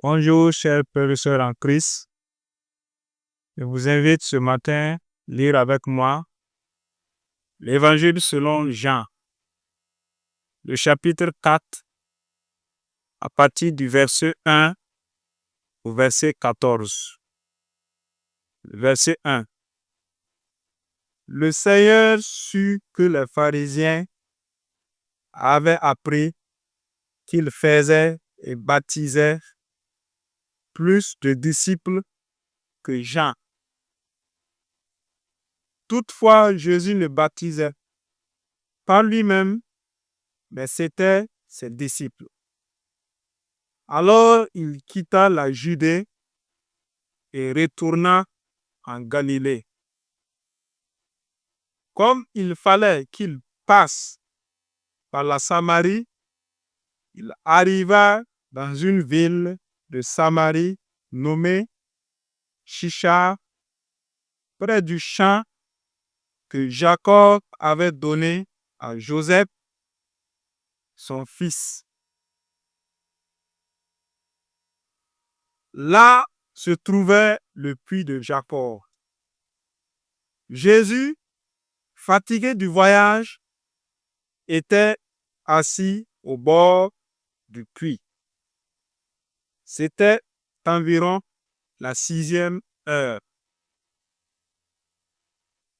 Bonjour, chers frères et sœurs en Christ. Je vous invite ce matin à lire avec moi l'Évangile selon Jean, le chapitre 4, à partir du verset 1 au verset 14. Verset 1. Le Seigneur sut que les pharisiens avaient appris qu'il faisait et baptisait plus de disciples que Jean. Toutefois, Jésus ne baptisait pas lui-même, mais c'était ses disciples. Alors il quitta la Judée et retourna en Galilée. Comme il fallait qu'il passe par la Samarie, il arriva dans une ville de Samarie nommée Sychar, près du champ que Jacob avait donné à Joseph, son fils. Là se trouvait le puits de Jacob. Jésus, fatigué du voyage, était assis au bord du puits. C'était environ la 6e heure.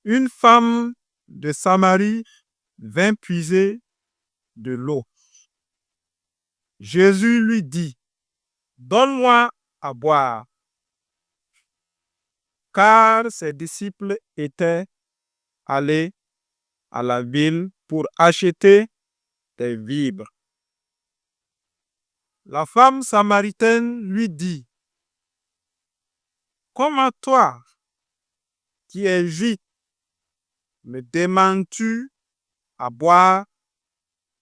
Une femme de Samarie vint puiser de l'eau. Jésus lui dit, « Donne-moi à boire. » Car ses disciples étaient allés à la ville pour acheter des vivres. La femme samaritaine lui dit, « Comment toi, qui es juif, me demandes-tu à boire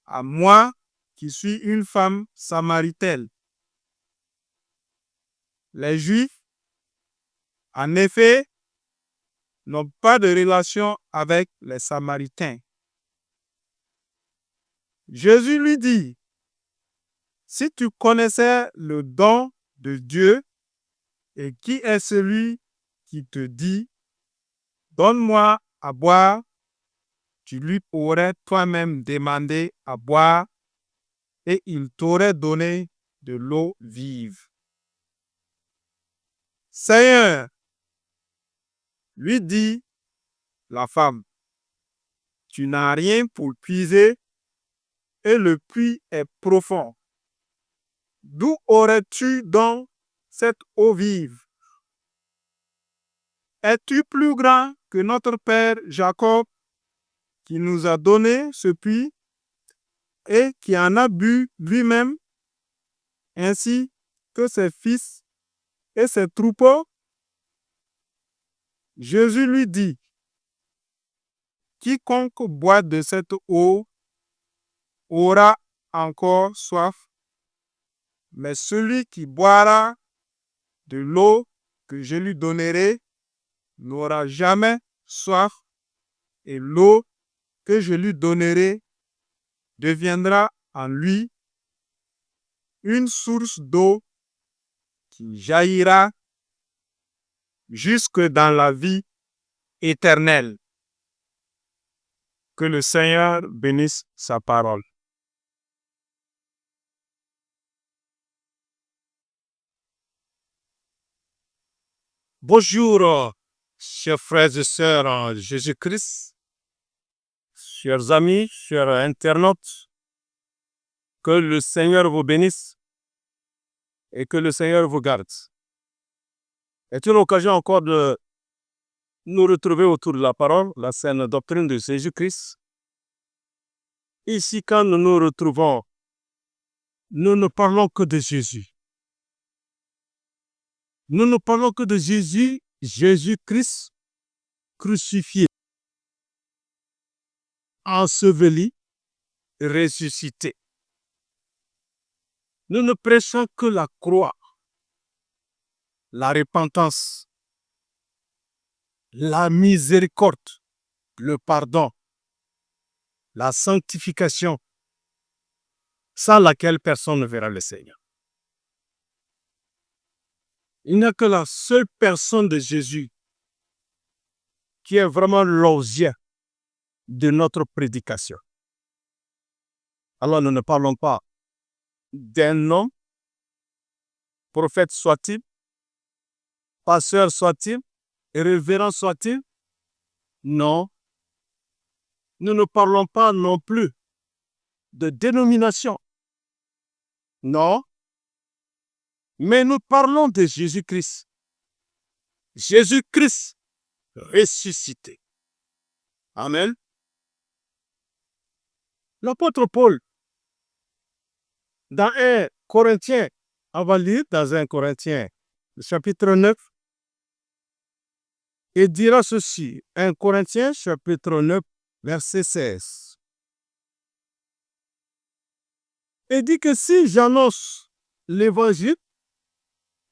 à moi qui suis une femme samaritaine? » Les Juifs, en effet, n'ont pas de relation avec les Samaritains. Jésus lui dit, « Si tu connaissais le don de Dieu et qui est celui qui te dit, donne-moi à boire, tu lui aurais toi-même demandé à boire et il t'aurait donné de l'eau vive. » Seigneur, lui dit la femme, tu n'as rien pour puiser et le puits est profond. D'où aurais-tu donc cette eau vive? Es-tu plus grand que notre père Jacob qui nous a donné ce puits et qui en a bu lui-même, ainsi que ses fils et ses troupeaux? Jésus lui dit, quiconque boit de cette eau aura encore soif, mais celui qui boira de l'eau que je lui donnerai n'aura jamais soif, et l'eau que je lui donnerai deviendra en lui une source d'eau qui jaillira jusque dans la vie éternelle. Que le Seigneur bénisse sa parole. Bonjour, chers frères et sœurs en Jésus-Christ, chers amis, chers internautes, que le Seigneur vous bénisse et que le Seigneur vous garde. C'est une occasion encore de nous retrouver autour de la parole, la saine doctrine de Jésus-Christ. Ici, quand nous nous retrouvons, nous ne parlons que de Jésus. Nous ne parlons que de Jésus, Jésus-Christ crucifié, enseveli, ressuscité. Nous ne prêchons que la croix, la repentance, la miséricorde, le pardon, la sanctification, sans laquelle personne ne verra le Seigneur. Il n'y a que la seule personne de Jésus qui est vraiment l'objet de notre prédication. Alors nous ne parlons pas d'un homme, prophète soit-il, pasteur soit-il, révérend soit-il. Non, nous ne parlons pas non plus de dénomination. Non, mais nous parlons de Jésus-Christ. Jésus-Christ ressuscité. Amen. L'apôtre Paul, dans 1 Corinthiens, on va lire dans 1 Corinthiens, chapitre 9, il dira ceci, 1 Corinthiens, chapitre 9, verset 16. Il dit que si j'annonce l'évangile,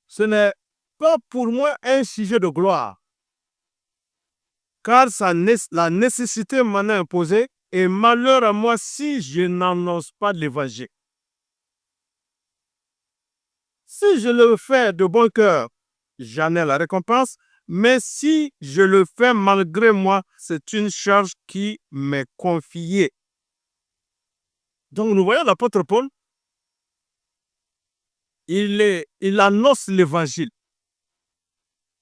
ce n'est pas pour moi un sujet de gloire, car la nécessité m'en a imposé, et malheur à moi si je n'annonce pas l'évangile. Si je le fais de bon cœur, j'en ai la récompense, mais si je le fais malgré moi, c'est une charge qui m'est confiée. Donc nous voyons l'apôtre Paul, il annonce l'évangile,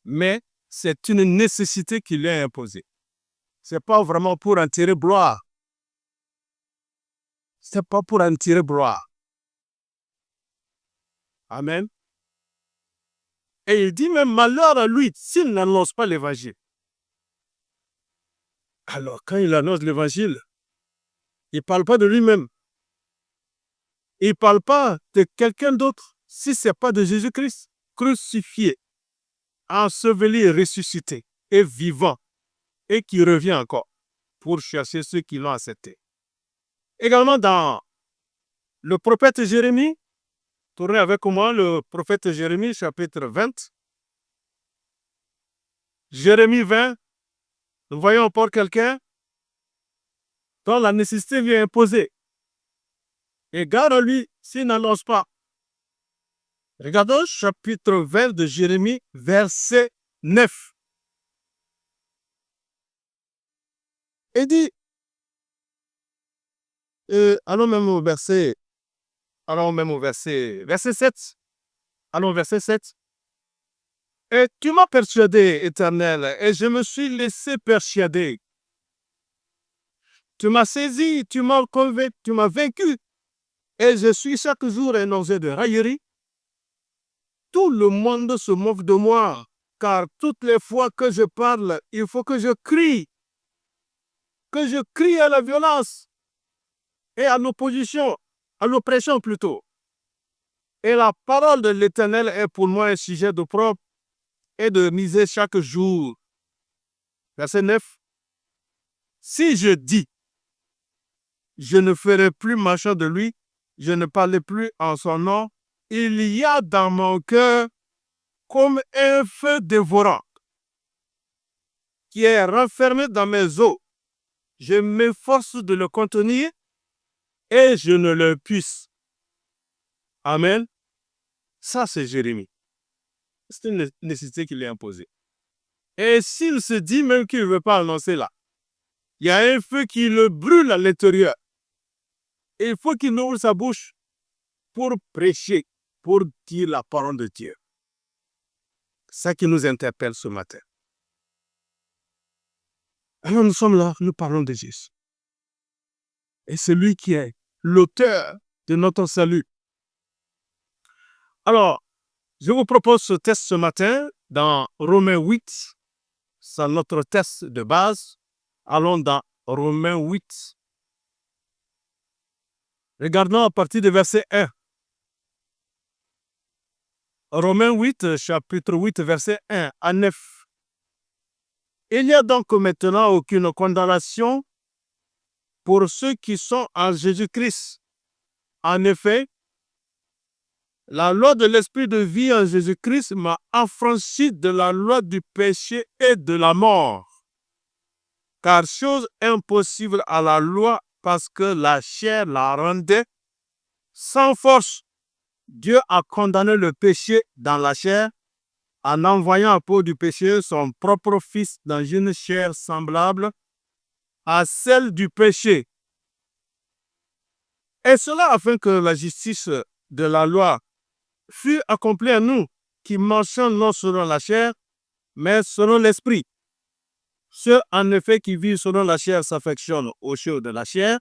mais c'est une nécessité qui lui est imposée. Ce n'est pas vraiment pour en tirer gloire. Ce n'est pas pour en tirer gloire. Amen. Et il dit même malheur à lui s'il n'annonce pas l'évangile. Alors quand il annonce l'évangile, il ne parle pas de lui-même. Il ne parle pas de quelqu'un d'autre si ce n'est pas de Jésus-Christ, crucifié, enseveli et ressuscité, et vivant, et qui revient encore pour chercher ceux qui l'ont accepté. Également dans le prophète Jérémie, tournez avec moi le prophète Jérémie, chapitre 20. Jérémie 20, nous voyons encore quelqu'un dont la nécessité vient imposer. Et garde à lui s'il n'annonce pas. Regardons chapitre 20 de Jérémie, verset 9. Il dit, allons même au verset 7. Allons au verset 7. Et tu m'as persuadé, Éternel, et je me suis laissé persuader. Tu m'as saisi, tu m'as convaincu, tu m'as vaincu, et je suis chaque jour un objet de raillerie. Tout le monde se moque de moi, car toutes les fois que je parle, il faut que je crie à la violence et à l'opposition, à l'oppression plutôt. Et la parole de l'Éternel est pour moi un sujet d'opprobre et de misère chaque jour. Verset 9. Si je dis, je ne ferai plus marchand de lui, je ne parlerai plus en son nom, il y a dans mon cœur comme un feu dévorant qui est renfermé dans mes os. Je m'efforce de le contenir et je ne le puisse. Amen. Ça, c'est Jérémie. C'est une nécessité qui lui est imposée. Et s'il se dit même qu'il ne veut pas annoncer là, il y a un feu qui le brûle à l'intérieur. Il faut qu'il ouvre sa bouche pour prêcher, pour dire la parole de Dieu. C'est ça qui nous interpelle ce matin. Alors nous sommes là, nous parlons de Jésus. Et c'est lui qui est l'auteur de notre salut. Alors, je vous propose ce test ce matin dans Romains 8. C'est notre test de base. Allons dans Romains 8. Regardons à partir du verset 1. Romains 8, chapitre 8, verset 1 à 9. Il n'y a donc maintenant aucune condamnation pour ceux qui sont en Jésus-Christ. En effet, la loi de l'esprit de vie en Jésus-Christ m'a affranchi de la loi du péché et de la mort. Car chose impossible à la loi parce que la chair la rendait sans force. Dieu a condamné le péché dans la chair en envoyant à cause du péché son propre Fils dans une chair semblable à celle du péché. Et cela afin que la justice de la loi fût accomplie en nous, qui marchons non selon la chair, mais selon l'esprit. Ceux, en effet, qui vivent selon la chair s'affectionnent aux choses de la chair,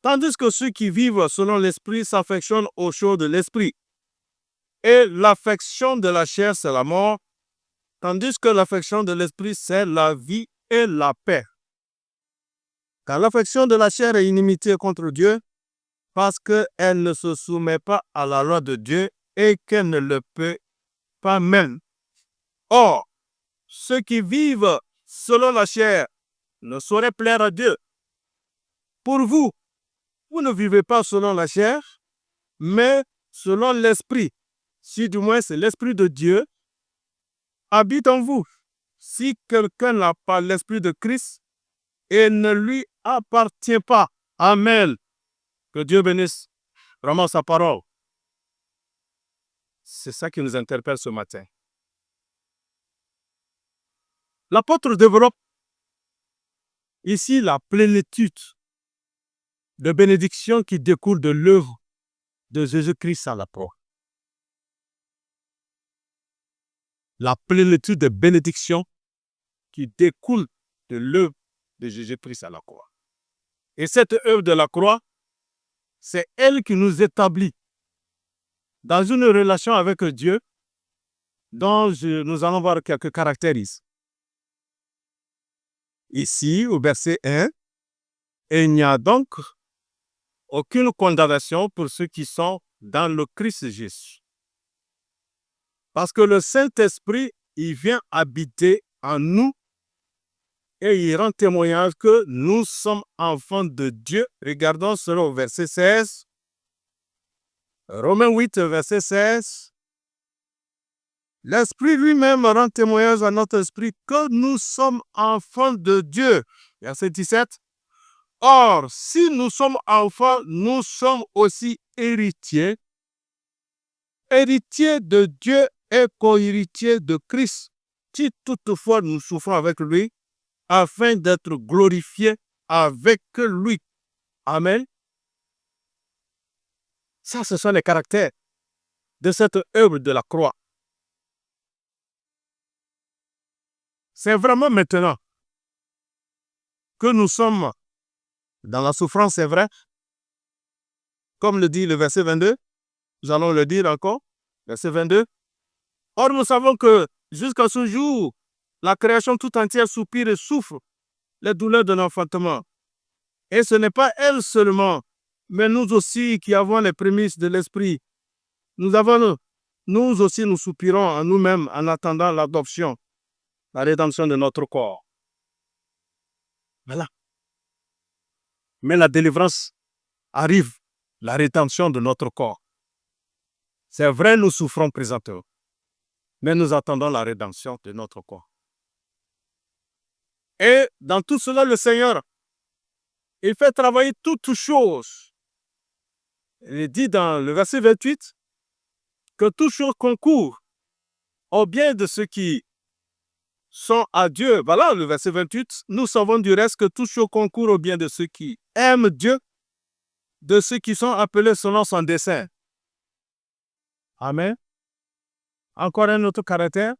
tandis que ceux qui vivent selon l'esprit s'affectionnent aux choses de l'esprit. Et l'affection de la chair, c'est la mort, tandis que l'affection de l'esprit, c'est la vie et la paix. Car l'affection de la chair est inimitié contre Dieu, parce qu'elle ne se soumet pas à la loi de Dieu et qu'elle ne le peut pas même. Or, ceux qui vivent selon la chair ne sauraient plaire à Dieu. Pour vous, vous ne vivez pas selon la chair, mais selon l'esprit. Si du moins c'est l'esprit de Dieu habite en vous. Si quelqu'un n'a pas l'esprit de Christ, et ne lui appartient pas. Amen. Que Dieu bénisse vraiment sa parole. C'est ça qui nous interpelle ce matin. L'apôtre développe ici la plénitude de bénédiction qui découle de l'œuvre de Jésus-Christ à la croix. La plénitude de bénédiction qui découle de l'œuvre de Jésus-Christ à la croix. Et cette œuvre de la croix, c'est elle qui nous établit dans une relation avec Dieu dont nous allons voir quelques caractères ici. Ici, au verset 1, il n'y a donc aucune condamnation pour ceux qui sont dans le Christ Jésus. Parce que le Saint-Esprit, il vient habiter en nous et il rend témoignage que nous sommes enfants de Dieu. Regardons cela au verset 16. Romains 8, verset 16. L'Esprit lui-même rend témoignage à notre esprit que nous sommes enfants de Dieu. Verset 17. Or, si nous sommes enfants, nous sommes aussi héritiers, héritiers de Dieu et co-héritiers de Christ, si toutefois nous souffrons avec lui, afin d'être glorifiés avec lui. Amen. Ça, ce sont les caractères de cette œuvre de la croix. C'est vraiment maintenant que nous sommes dans la souffrance, c'est vrai. Comme le dit le verset 22, nous allons le dire encore, verset 22. Or, nous savons que jusqu'à ce jour, la création tout entière soupire et souffre les douleurs de l'enfantement. Et ce n'est pas elle seulement, mais nous aussi qui avons les prémices de l'esprit. Nous aussi, nous soupirons en nous-mêmes en attendant l'adoption, la rédemption de notre corps. Voilà. Mais la délivrance arrive, la rédemption de notre corps. C'est vrai, nous souffrons présentement, mais nous attendons la rédemption de notre corps. Et dans tout cela, le Seigneur, il fait travailler toutes choses. Il dit dans le verset 28 que toute chose concourt au bien de ceux qui sont à Dieu. Voilà le verset 28. Nous savons du reste que toute chose concourt au bien de ceux qui aiment Dieu, de ceux qui sont appelés selon son dessein. Amen. Encore un autre caractère.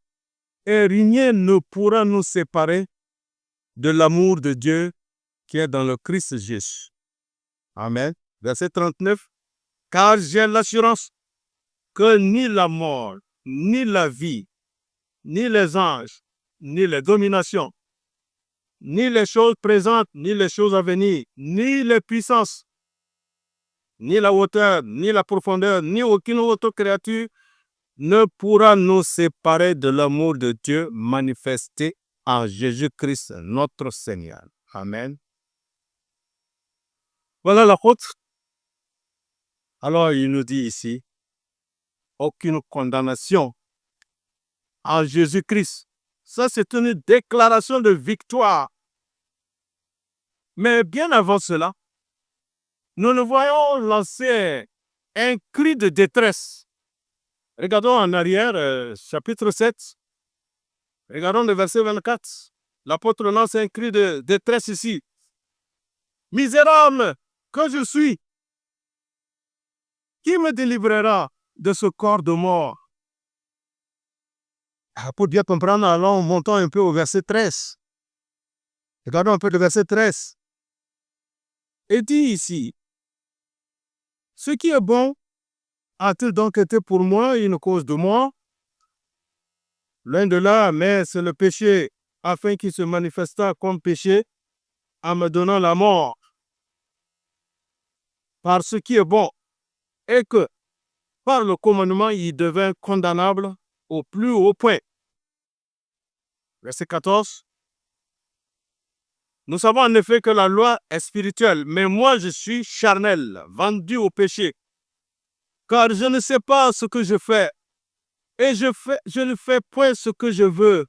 Et rien ne pourra nous séparer de l'amour de Dieu qui est dans le Christ Jésus. Amen. Verset 39. Car j'ai l'assurance que ni la mort, ni la vie, ni les anges, ni les dominations, ni les choses présentes, ni les choses à venir, ni les puissances, ni la hauteur, ni la profondeur, ni aucune autre créature ne pourra nous séparer de l'amour de Dieu manifesté en Jésus-Christ notre Seigneur. Amen. Voilà la faute. Alors il nous dit ici, aucune condamnation en Jésus-Christ. Ça, c'est une déclaration de victoire. Mais bien avant cela, nous voyons lancer un cri de détresse Regardons en arrière, chapitre 7. Regardons le verset 24. L'apôtre lance un cri de détresse ici. Misérable que je suis, qui me délivrera de ce corps de mort? Pour bien comprendre, allons montons un peu au verset 13. Regardons un peu le verset 13. Et dit ici, ce qui est bon a-t-il donc été pour moi une cause de mort? Loin de là, mais c'est le péché, afin qu'il se manifestât comme péché, en me donnant la mort. Par ce qui est bon, et que, par le commandement, il devint condamnable au plus haut point. Verset 14. Nous savons en effet que la loi est spirituelle, mais moi je suis charnel, vendu au péché. Car je ne sais pas ce que je fais, et je ne fais point ce que je veux,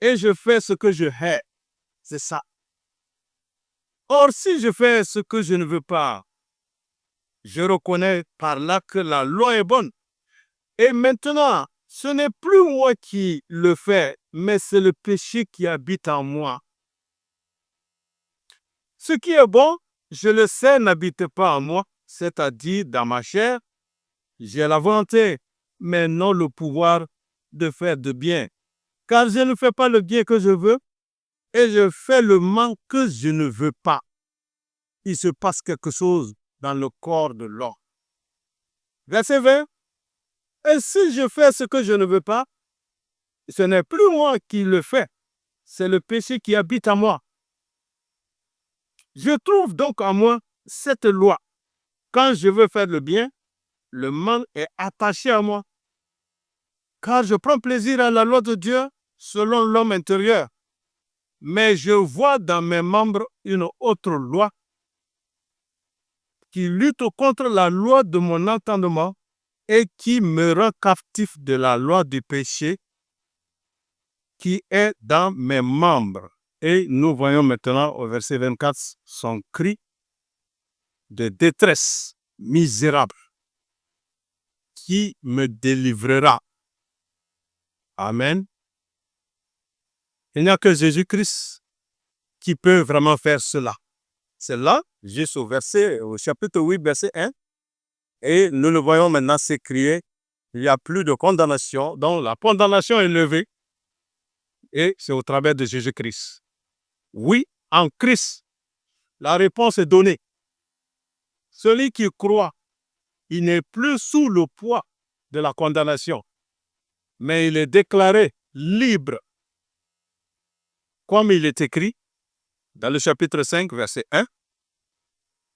et je fais ce que je hais. C'est ça. Or, si je fais ce que je ne veux pas, je reconnais par là que la loi est bonne. Et maintenant, ce n'est plus moi qui le fais, mais c'est le péché qui habite en moi. Ce qui est bon, je le sais, n'habite pas en moi, c'est-à-dire dans ma chair. J'ai la volonté, mais non le pouvoir de faire de bien. Car je ne fais pas le bien que je veux, et je fais le mal que je ne veux pas. Il se passe quelque chose dans le corps de l'homme. Verset 20. Et si je fais ce que je ne veux pas, ce n'est plus moi qui le fais, c'est le péché qui habite en moi. Je trouve donc en moi cette loi. Quand je veux faire le bien, le mal est attaché à moi. Car je prends plaisir à la loi de Dieu selon l'homme intérieur. Mais je vois dans mes membres une autre loi qui lutte contre la loi de mon entendement et qui me rend captif de la loi du péché qui est dans mes membres. Et nous voyons maintenant au verset 24 son cri de détresse misérable. Qui me délivrera? Amen. Il n'y a que Jésus-Christ qui peut vraiment faire cela. C'est là, juste au chapitre 8, verset 1. Et nous le voyons maintenant s'écrier. Il n'y a plus de condamnation. Donc la condamnation est levée. Et c'est au travers de Jésus-Christ. Oui, en Christ, la réponse est donnée. Celui qui croit, il n'est plus sous le poids de la condamnation, mais il est déclaré libre. Comme il est écrit dans le chapitre 5, verset 1.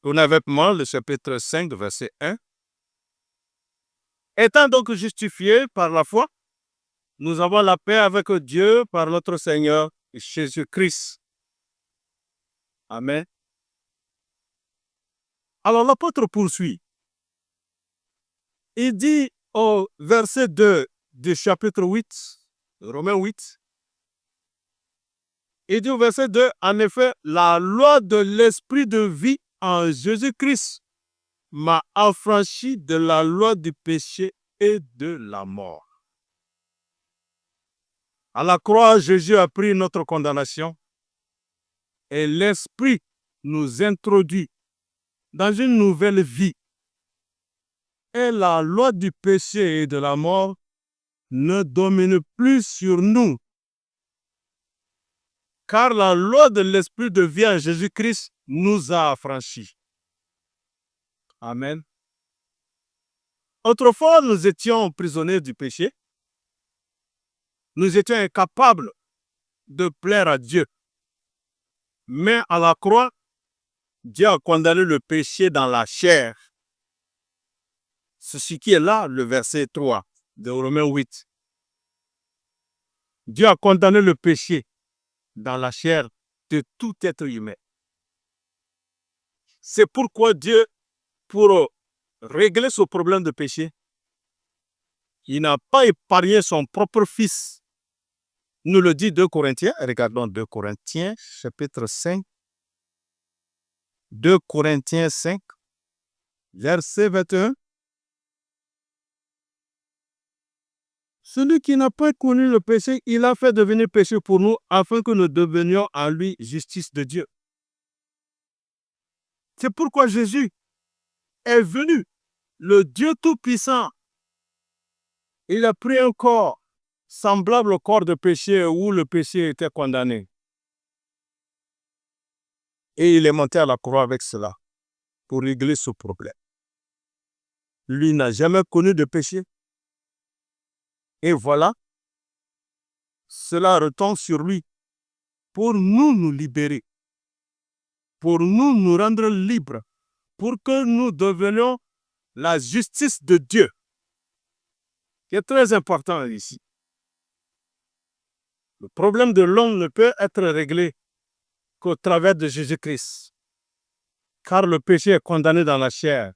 Tournez avec moi le chapitre 5, verset 1. Étant donc justifiés par la foi, nous avons la paix avec Dieu par notre Seigneur Jésus-Christ. Amen. Alors l'apôtre poursuit. Il dit au verset 2 du chapitre 8, Romains 8, il dit au verset 2, en effet, la loi de l'esprit de vie en Jésus-Christ m'a affranchi de la loi du péché et de la mort. À la croix, Jésus a pris notre condamnation et l'Esprit nous introduit dans une nouvelle vie. Et la loi du péché et de la mort ne domine plus sur nous. Car la loi de l'Esprit de vie en Jésus-Christ nous a affranchis. Amen. Autrefois, nous étions prisonniers du péché. Nous étions incapables de plaire à Dieu. Mais à la croix, Dieu a condamné le péché dans la chair. C'est ce qui est là, le verset 3 de Romains 8. Dieu a condamné le péché dans la chair de tout être humain. C'est pourquoi Dieu, pour régler ce problème de péché, il n'a pas épargné son propre Fils. Nous le dit 2 Corinthiens. Regardons 2 Corinthiens, chapitre 5. 2 Corinthiens 5, verset 21. Celui qui n'a pas connu le péché, il a fait devenir péché pour nous afin que nous devenions en lui justice de Dieu. C'est pourquoi Jésus est venu, le Dieu Tout-Puissant. Il a pris un corps semblable au corps de péché où le péché était condamné. Et il est monté à la croix avec cela pour régler ce problème. Lui n'a jamais connu de péché. Et voilà, cela retombe sur lui pour nous libérer, pour nous rendre libres, pour que nous devenions la justice de Dieu, qui est très important ici. Le problème de l'homme ne peut être réglé qu'au travers de Jésus-Christ, car le péché est condamné dans la chair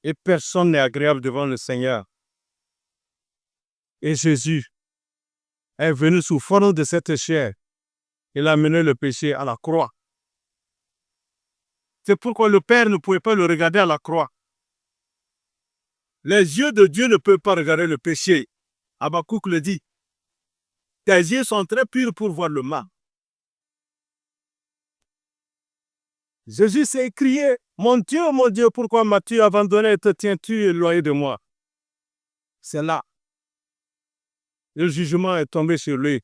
et personne n'est agréable devant le Seigneur. Et Jésus est venu sous forme de cette chair. Il a mené le péché à la croix. C'est pourquoi le Père ne pouvait pas le regarder à la croix. Les yeux de Dieu ne peuvent pas regarder le péché. Habakkuk le dit. Tes yeux sont très purs pour voir le mal. Jésus s'est écrié, mon Dieu, pourquoi m'as-tu abandonné et te tiens-tu éloigné de moi? C'est là. Le jugement est tombé sur lui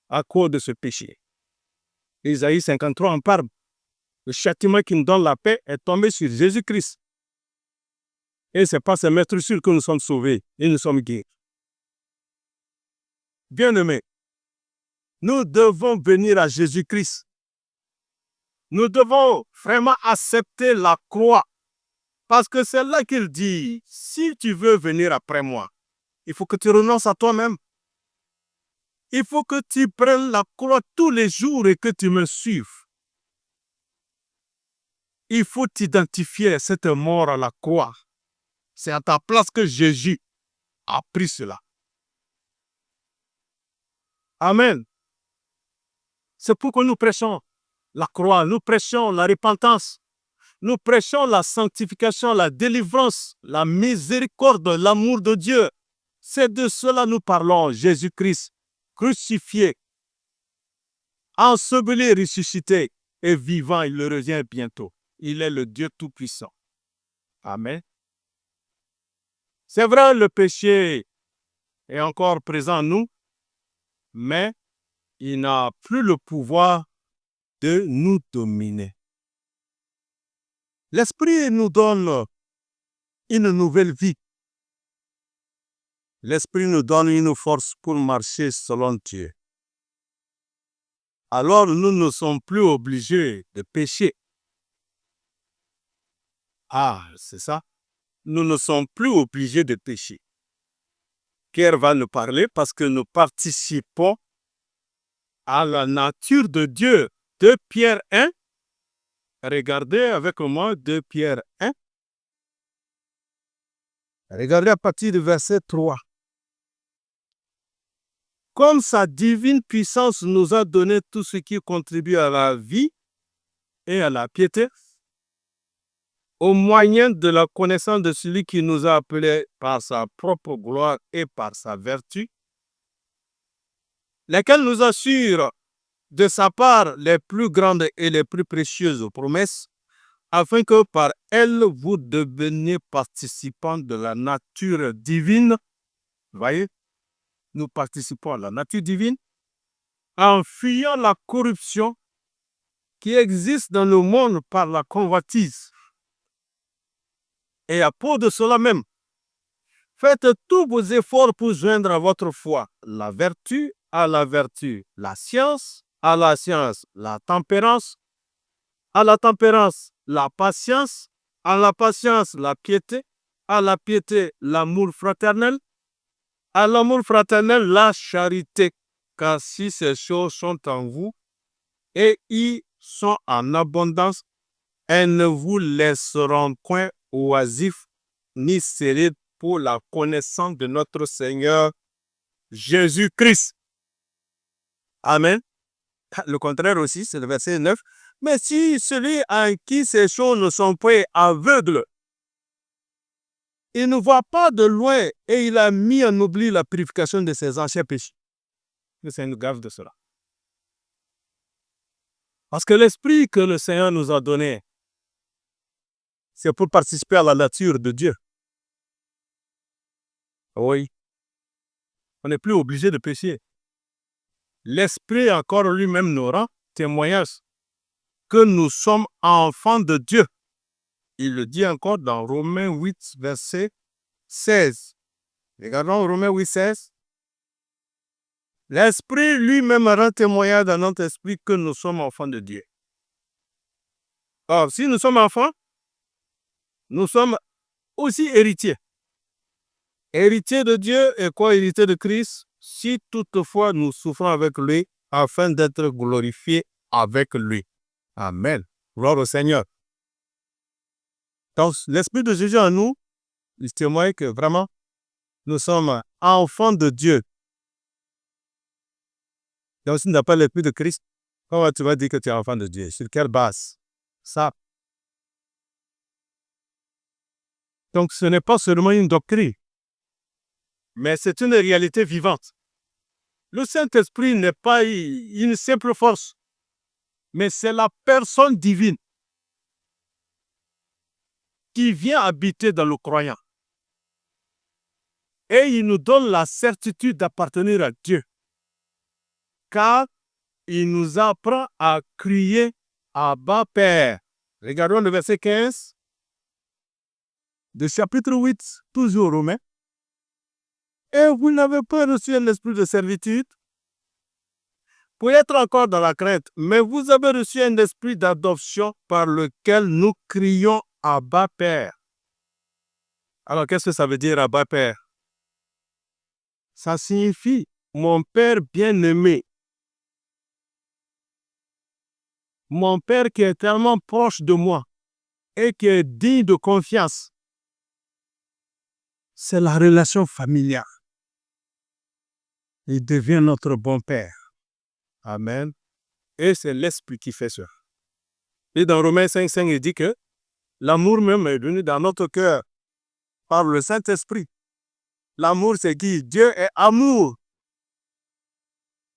à cause de ce péché. Isaïe 53 en parle. Le châtiment qui nous donne la paix est tombé sur Jésus-Christ. Et c'est par ses meurtrissures que nous sommes sauvés et nous sommes guéris. Bien-aimés, nous devons venir à Jésus-Christ. Nous devons vraiment accepter la croix. Parce que c'est là qu'il dit, si tu veux venir après moi, il faut que tu renonces à toi-même. Il faut que tu prennes la croix tous les jours et que tu me suives. Il faut t'identifier à cette mort à la croix. C'est à ta place que Jésus a pris cela. Amen. C'est pourquoi nous prêchons la croix, nous prêchons la repentance, nous prêchons la sanctification, la délivrance, la miséricorde, l'amour de Dieu. C'est de cela nous parlons, Jésus-Christ, crucifié, enseveli, ressuscité et vivant, il revient bientôt. Il est le Dieu Tout-Puissant. Amen. C'est vrai, le péché est encore présent en nous, mais il n'a plus le pouvoir de nous dominer. L'Esprit nous donne une nouvelle vie. L'Esprit nous donne une force pour marcher selon Dieu. Alors nous ne sommes plus obligés de pécher. Ah, c'est ça. Nous ne sommes plus obligés de pécher. Pierre va nous parler parce que nous participons à la nature de Dieu. 2 Pierre 1. Regardez avec moi 2 Pierre 1. Regardez à partir du verset 3. Comme sa divine puissance nous a donné tout ce qui contribue à la vie et à la piété, au moyen de la connaissance de celui qui nous a appelés par sa propre gloire et par sa vertu, lesquels nous assurent de sa part les plus grandes et les plus précieuses promesses, afin que par elles vous deveniez participants de la nature divine. Voyez, nous participons à la nature divine en fuyant la corruption qui existe dans le monde par la convoitise. Et à cause de cela même, faites tous vos efforts pour joindre à votre foi la vertu, à la vertu la science, à la science la tempérance, à la tempérance la patience, à la patience la piété, à la piété l'amour fraternel, à l'amour fraternel la charité. Car si ces choses sont en vous et y sont en abondance, elles ne vous laisseront point oisifs ni stériles pour la connaissance de notre Seigneur Jésus-Christ. Amen. Le contraire aussi, c'est le verset 9. Mais si celui en qui ces choses ne sont pas aveugles, il ne voit pas de loin et il a mis en oubli la purification de ses anciens péchés. Le Seigneur nous garde de cela. Parce que l'esprit que le Seigneur nous a donné, c'est pour participer à la nature de Dieu. Oui. On n'est plus obligé de pécher. L'esprit encore lui-même nous rend témoignage que nous sommes enfants de Dieu. Il le dit encore dans Romains 8, verset 16. Regardons Romains 8, 16. L'esprit lui-même rend témoignage dans notre esprit que nous sommes enfants de Dieu. Or, si nous sommes enfants, nous sommes aussi héritiers. Héritiers de Dieu et co-héritiers de Christ, si toutefois nous souffrons avec lui, afin d'être glorifiés avec lui. Amen. Gloire au Seigneur. Donc, l'Esprit de Jésus en nous, il témoigne que vraiment, nous sommes enfants de Dieu. Donc, si tu n'as pas l'Esprit de Christ, comment tu vas dire que tu es enfant de Dieu? Sur quelle base? Ça. Donc, ce n'est pas seulement une doctrine, mais c'est une réalité vivante. Le Saint-Esprit n'est pas une simple force, mais c'est la personne divine qui vient habiter dans le croyant. Et il nous donne la certitude d'appartenir à Dieu, car il nous apprend à crier Abba Père. Regardons le verset 15 du chapitre 8, toujours Romains. Et vous n'avez pas reçu un esprit de servitude pour être encore dans la crainte, mais vous avez reçu un esprit d'adoption par lequel nous crions Abba Père. Alors, qu'est-ce que ça veut dire Abba Père? Ça signifie mon Père bien-aimé. Mon Père qui est tellement proche de moi et qui est digne de confiance. C'est la relation familiale. Il devient notre bon Père. Amen. Et c'est l'Esprit qui fait ça. Et dans Romains 5, il dit que l'amour même est venu dans notre cœur par le Saint-Esprit. L'amour, c'est qui? Dieu est amour.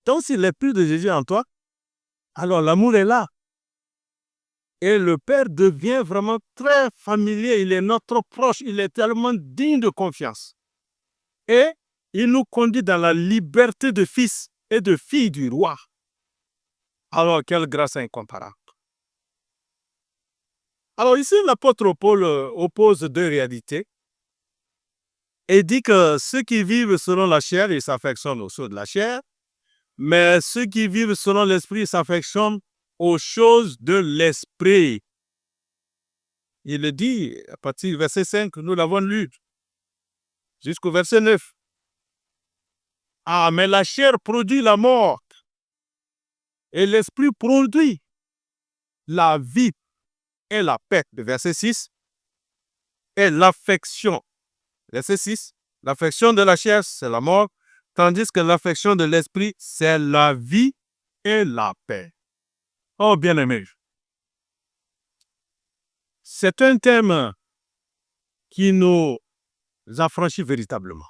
Donc, s'il n'est plus de Jésus en toi, alors l'amour est là. Et le Père devient vraiment très familier. Il est notre proche. Il est tellement digne de confiance. Et il nous conduit dans la liberté de fils et de filles du roi. Alors, quelle grâce incomparable. Alors ici, l'apôtre Paul oppose deux réalités et dit que ceux qui vivent selon la chair, ils s'affectionnent aux choses de la chair, mais ceux qui vivent selon l'esprit s'affectionnent aux choses de l'esprit. Il le dit à partir du verset 5, nous l'avons lu, jusqu'au verset 9. Ah, mais la chair produit la mort et l'esprit produit la vie et la paix, le verset 6, et l'affection. Verset 6, l'affection de la chair, c'est la mort, tandis que l'affection de l'esprit, c'est la vie et la paix. Oh, bien-aimés, c'est un thème qui nous affranchit véritablement.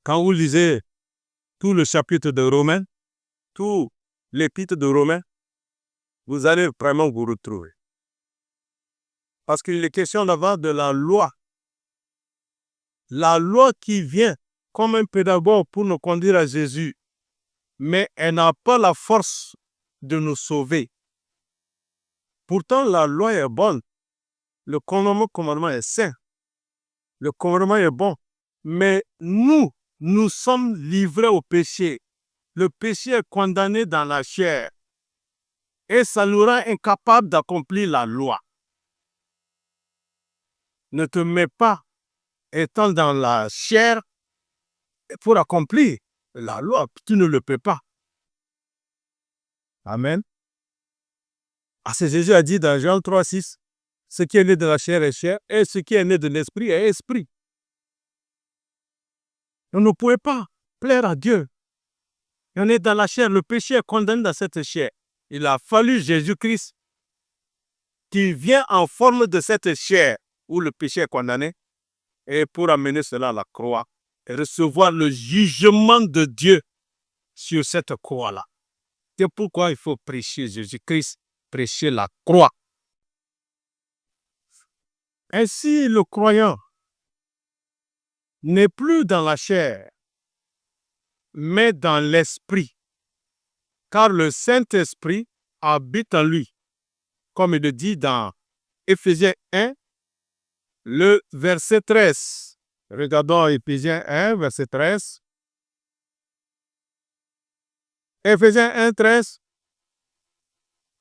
Quand vous lisez tout le chapitre de Romains, tout l'épître de Romains, vous allez vraiment vous retrouver. Parce qu'il est question d'abord de la loi. La loi qui vient comme un pédagogue pour nous conduire à Jésus, mais elle n'a pas la force de nous sauver. Pourtant, la loi est bonne. Le commandement est saint. Le commandement est bon. Mais nous sommes livrés au péché. Le péché est condamné dans la chair. Et ça nous rend incapables d'accomplir la loi. Ne te mets pas étant dans la chair pour accomplir la loi. Tu ne le peux pas. Amen. Parce que Jésus a dit dans Jean 3, 6, ce qui est né de la chair est chair, et ce qui est né de l'esprit est esprit. On ne pouvait pas plaire à Dieu. On est dans la chair, le péché est condamné dans cette chair. Il a fallu Jésus-Christ qui vient en forme de cette chair où le péché est condamné, et pour amener cela à la croix et recevoir le jugement de Dieu sur cette croix-là. C'est pourquoi il faut prêcher Jésus-Christ, prêcher la croix. Ainsi, le croyant n'est plus dans la chair, mais dans l'esprit, car le Saint-Esprit habite en lui, comme il le dit dans Éphésiens 1, le verset 13. Regardons Éphésiens 1, verset 13. Éphésiens 1, 13.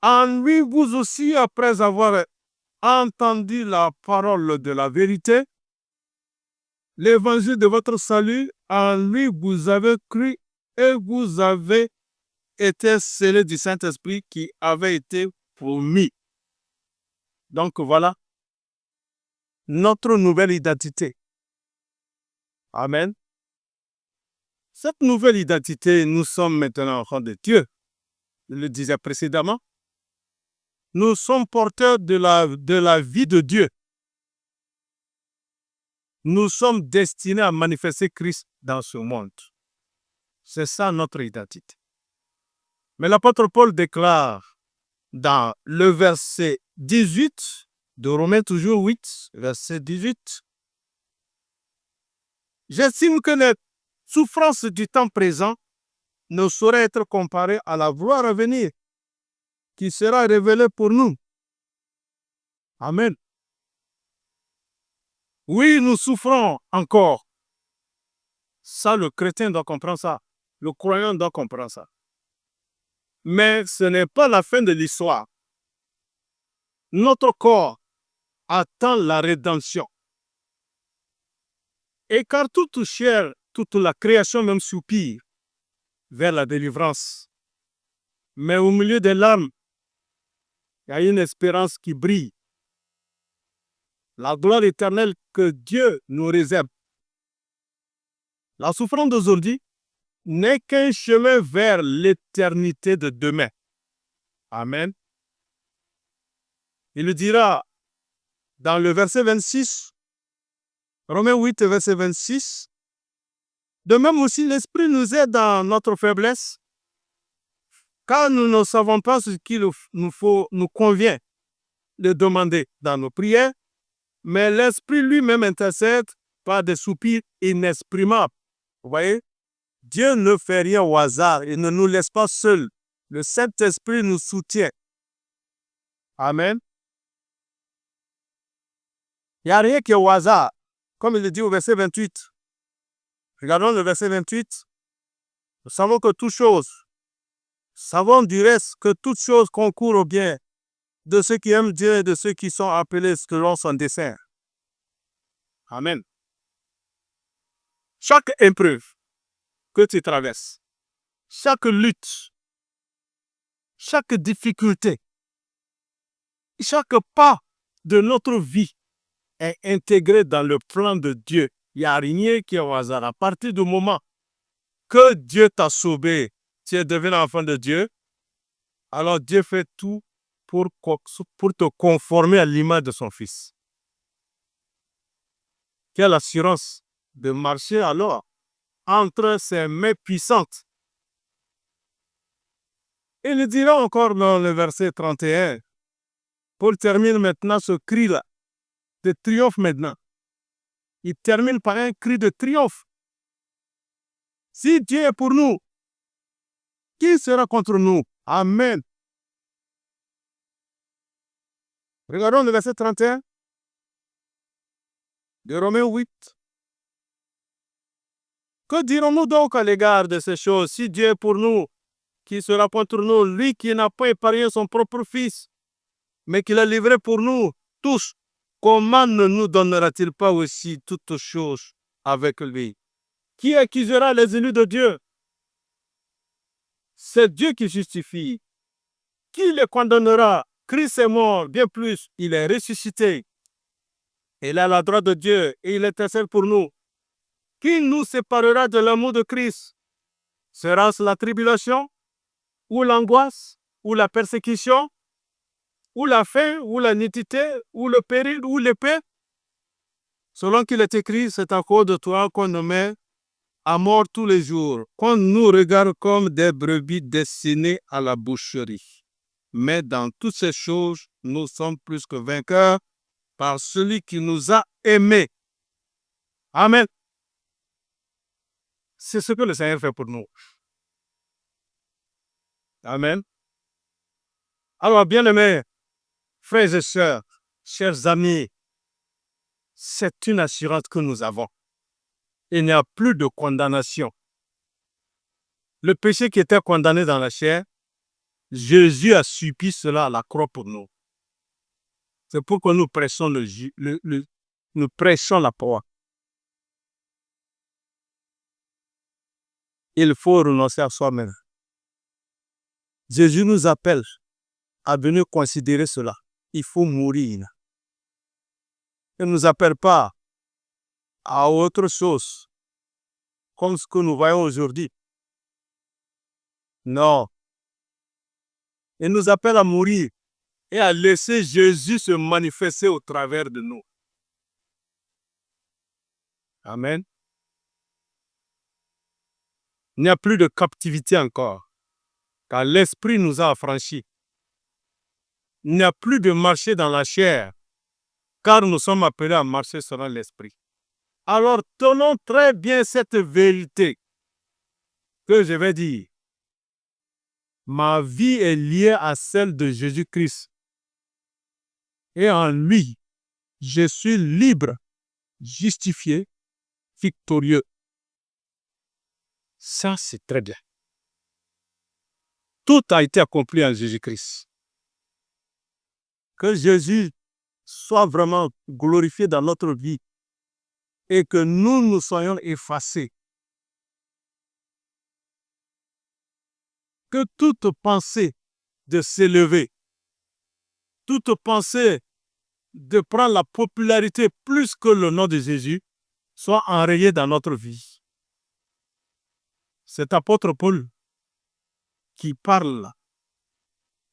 En lui, vous aussi, après avoir entendu la parole de la vérité, l'évangile de votre salut, en lui, vous avez cru et vous avez été scellés du Saint-Esprit qui avait été promis. Donc voilà notre nouvelle identité. Amen. Cette nouvelle identité, nous sommes maintenant enfants de Dieu. Je le disais précédemment. Nous sommes porteurs de la vie de Dieu. Nous sommes destinés à manifester Christ dans ce monde. C'est ça notre identité. Mais l'apôtre Paul déclare dans le verset 18 de Romains toujours 8, verset 18, « J'estime que les souffrances du temps présent ne sauraient être comparées à la gloire à venir qui sera révélée pour nous. » Amen. Oui, nous souffrons encore. Ça, le chrétien doit comprendre ça. Le croyant doit comprendre ça. Mais ce n'est pas la fin de l'histoire. Notre corps attend la rédemption. Et car toute chair, toute la création même soupire vers la délivrance. Mais au milieu des larmes, il y a une espérance qui brille. La gloire éternelle que Dieu nous réserve. La souffrance d'aujourd'hui n'est qu'un chemin vers l'éternité de demain. Amen. Il le dira dans le verset 26, Romains 8, verset 26. De même aussi, l'Esprit nous aide dans notre faiblesse, car nous ne savons pas ce qu'il nous convient de demander dans nos prières, mais l'Esprit lui-même intercède par des soupirs inexprimables. Vous voyez, Dieu ne fait rien au hasard, il ne nous laisse pas seuls. Le Saint-Esprit nous soutient. Amen. Il n'y a rien qui est au hasard, comme il le dit au verset 28. Regardons le verset 28. Nous savons que toutes choses, savons du reste que toutes choses concourent au bien de ceux qui aiment Dieu et de ceux qui sont appelés selon son dessein. Amen. Chaque épreuve que tu traverses, chaque lutte, chaque difficulté, chaque pas de notre vie est intégré dans le plan de Dieu. Il n'y a rien qui est au hasard. À partir du moment que Dieu t'a sauvé, tu es devenu enfant de Dieu, alors Dieu fait tout pour te conformer à l'image de son Fils. Quelle assurance de marcher alors entre ses mains puissantes. Il le dira encore dans le verset 31. Paul termine maintenant ce cri-là de triomphe maintenant. Il termine par un cri de triomphe. Si Dieu est pour nous, qui sera contre nous? Amen. Regardons le verset 31 de Romains 8. Que dirons-nous donc à l'égard de ces choses? Si Dieu est pour nous, qui sera contre nous? Lui qui n'a pas épargné son propre Fils, mais qui l'a livré pour nous tous, comment ne nous donnera-t-il pas aussi toutes choses avec lui? Qui accusera les élus de Dieu? C'est Dieu qui justifie. Qui les condamnera? Christ est mort, bien plus, il est ressuscité. Il est à la droite de Dieu et il intercède pour nous. Qui nous séparera de l'amour de Christ? Sera-ce la tribulation, ou l'angoisse, ou la persécution, ou la faim, ou la nudité, ou le péril, ou l'épée? Selon qu'il est écrit, c'est à cause de toi qu'on nous met à mort tous les jours, qu'on nous regarde comme des brebis destinées à la boucherie. Mais dans toutes ces choses, nous sommes plus que vainqueurs par celui qui nous a aimés. Amen. C'est ce que le Seigneur fait pour nous. Amen. Alors, bien-aimés, frères et sœurs, chers amis, c'est une assurance que nous avons. Il n'y a plus de condamnation. Le péché qui était condamné dans la chair, Jésus a subi cela à la croix pour nous. C'est pourquoi nous prêchons, nous prêchons la parole. Il faut renoncer à soi-même. Jésus nous appelle à venir considérer cela. Il faut mourir. Il ne nous appelle pas à autre chose, comme ce que nous voyons aujourd'hui. Non. Il nous appelle à mourir et à laisser Jésus se manifester au travers de nous. Amen. Il n'y a plus de captivité encore, car l'Esprit nous a affranchis. Il n'y a plus de marcher dans la chair, car nous sommes appelés à marcher selon l'Esprit. Alors, tenons très bien cette vérité que je vais dire. Ma vie est liée à celle de Jésus-Christ. Et en lui, je suis libre, justifié, victorieux. Ça, c'est très bien. Tout a été accompli en Jésus-Christ. Que Jésus soit vraiment glorifié dans notre vie et que nous soyons effacés. Que toute pensée de s'élever, toute pensée de prendre la popularité plus que le nom de Jésus soit enrayée dans notre vie. C'est l'apôtre Paul qui parle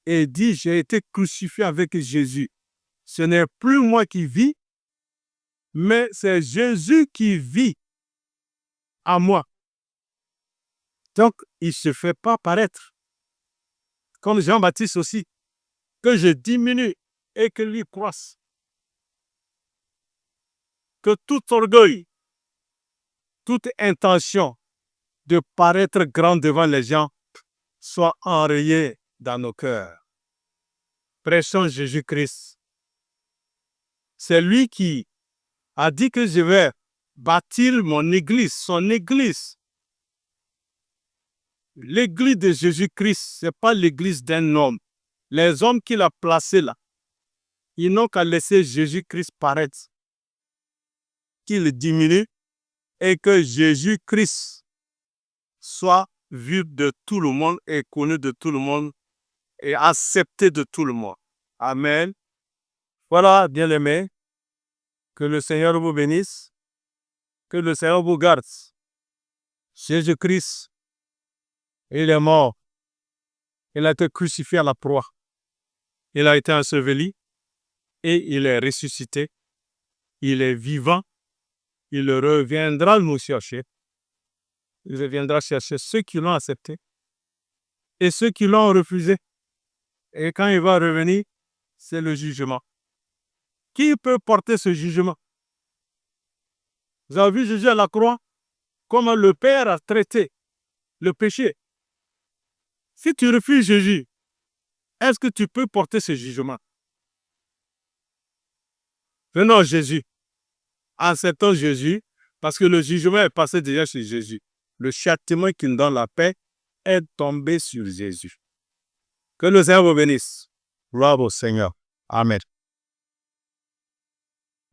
et dit, j'ai été crucifié avec Jésus. Ce n'est plus moi qui vis, mais c'est Jésus qui vit à moi. Donc, il ne se fait pas paraître, comme Jean-Baptiste aussi, que je diminue et que lui croisse. Que tout orgueil, toute intention de paraître grand devant les gens soit enrayée dans nos cœurs. Prêchons Jésus-Christ. C'est lui qui a dit que je vais bâtir mon église, son église. L'église de Jésus-Christ, ce n'est pas l'église d'un homme. Les hommes qu'il a placés là, ils n'ont qu'à laisser Jésus-Christ paraître, qu'il diminue et que Jésus-Christ soit vu de tout le monde et connu de tout le monde et accepté de tout le monde. Amen. Voilà, bien-aimés, que le Seigneur vous bénisse, que le Seigneur vous garde. Jésus-Christ, il est mort. Il a été crucifié à la croix. Il a été enseveli et il est ressuscité. Il est vivant. Il reviendra nous chercher. Il reviendra chercher ceux qui l'ont accepté et ceux qui l'ont refusé. Et quand il va revenir, c'est le jugement. Qui peut porter ce jugement? Vous avez vu Jésus à la croix? Comment le Père a traité le péché. Si tu refuses Jésus, est-ce que tu peux porter ce jugement? Venons à Jésus. Acceptons Jésus, parce que le jugement est passé déjà sur Jésus. Le châtiment qui nous donne la paix est tombé sur Jésus. Que le Seigneur vous bénisse. Gloire au Seigneur. Amen.